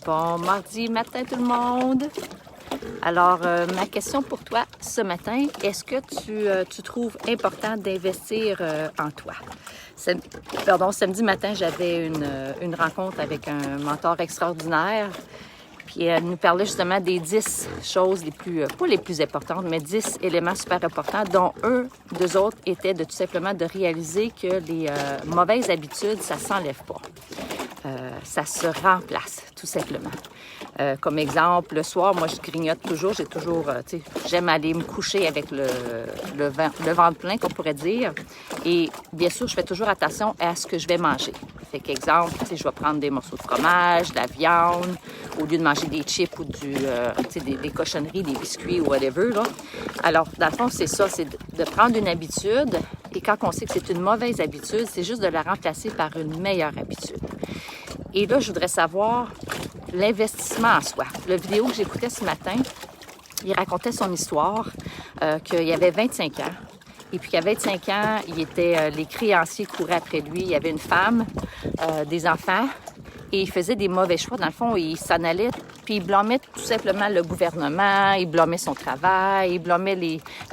Bon mardi matin tout le monde! Alors, ma question pour toi ce matin, est-ce que tu trouves important d'investir en toi? Samedi matin, j'avais une rencontre avec un mentor extraordinaire. Puis elle nous parlait justement des 10 choses les plus, pas les plus importantes, mais 10 éléments super importants, dont deux autres étaient de tout simplement de réaliser que les mauvaises habitudes, ça s'enlève pas. Ça se remplace, tout simplement. Comme exemple, le soir, moi, je grignote toujours. J'aime aller me coucher avec le ventre plein, qu'on pourrait dire. Et bien sûr, je fais toujours attention à ce que je vais manger. Fait qu'exemple, je vais prendre des morceaux de fromage, de la viande, au lieu de manger des chips ou des cochonneries, des biscuits ou whatever, là. Alors, dans le fond, c'est ça, c'est de prendre une habitude. Et quand on sait que c'est une mauvaise habitude, c'est juste de la remplacer par une meilleure habitude. Et là, je voudrais savoir l'investissement en soi. La vidéo que j'écoutais ce matin, il racontait son histoire, qu'il avait 25 ans. Et puis qu'à 25 ans, les créanciers couraient après lui. Il y avait une femme, des enfants, et il faisait des mauvais choix. Dans le fond, il s'en allait, puis il blâmait tout simplement le gouvernement, il blâmait son travail, il blâmait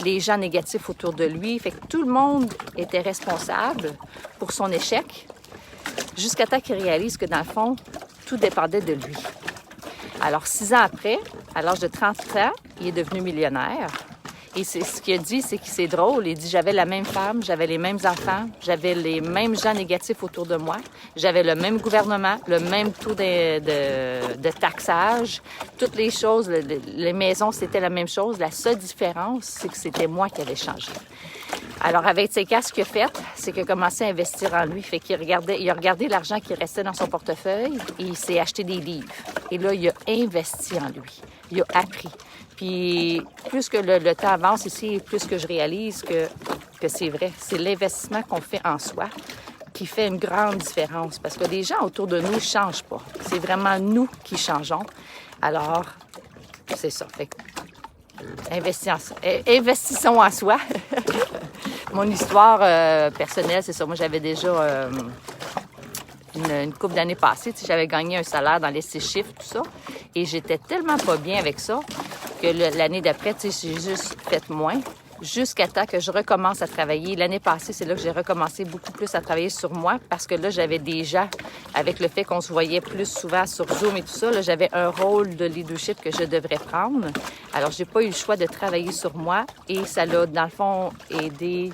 les gens négatifs autour de lui. Fait que tout le monde était responsable pour son échec, jusqu'à temps qu'il réalise que, dans le fond, tout dépendait de lui. Alors, 6 ans après, à l'âge de 30 ans, il est devenu millionnaire. Et c'est ce qu'il a dit, c'est que c'est drôle. Il dit, j'avais la même femme, j'avais les mêmes enfants, j'avais les mêmes gens négatifs autour de moi, j'avais le même gouvernement, le même taux de taxage, toutes les choses, les maisons, c'était la même chose. La seule différence, c'est que c'était moi qui avais changé. Alors, avec ses cas, ce qu'il a fait, c'est qu'il a commencé à investir en lui. Fait qu'il il a regardé l'argent qui restait dans son portefeuille et il s'est acheté des livres. Et là, il a investi en lui. Il a appris. Puis, plus que le temps avance ici, plus que je réalise que c'est vrai. C'est l'investissement qu'on fait en soi qui fait une grande différence. Parce que les gens autour de nous ne changent pas. C'est vraiment nous qui changeons. Alors, c'est ça. Fait que, investissons en soi. Mon histoire personnelle, c'est ça. Moi, j'avais déjà une couple d'années passées. J'avais gagné un salaire dans les 6 chiffres, tout ça. Et j'étais tellement pas bien avec ça que l'année d'après, j'ai juste fait moins. Jusqu'à temps que je recommence à travailler. L'année passée, c'est là que j'ai recommencé beaucoup plus à travailler sur moi parce que là, j'avais déjà, avec le fait qu'on se voyait plus souvent sur Zoom et tout ça, là, j'avais un rôle de leadership que je devrais prendre. Alors, j'ai pas eu le choix de travailler sur moi et ça l'a, dans le fond, aidé.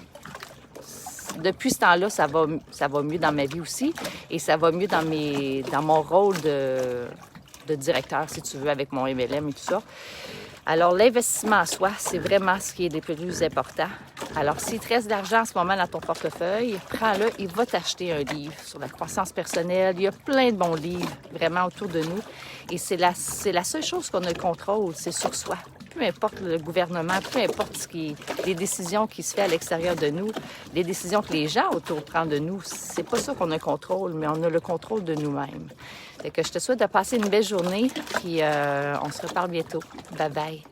Depuis ce temps-là, ça va mieux dans ma vie aussi et ça va mieux dans mon rôle de directeur, si tu veux, avec mon MLM et tout ça. Alors, l'investissement en soi, c'est vraiment ce qui est le plus important. Alors, s'il te reste de l'argent en ce moment dans ton portefeuille, prends-le et va t'acheter un livre sur la croissance personnelle. Il y a plein de bons livres vraiment autour de nous. Et c'est la seule chose qu'on a le contrôle, c'est sur soi. Peu importe le gouvernement, peu importe les décisions qui se font à l'extérieur de nous, les décisions que les gens autour prennent de nous, c'est pas ça qu'on a le contrôle, mais on a le contrôle de nous-mêmes. Fait que je te souhaite de passer une belle journée, puis on se reparle bientôt. Bye bye!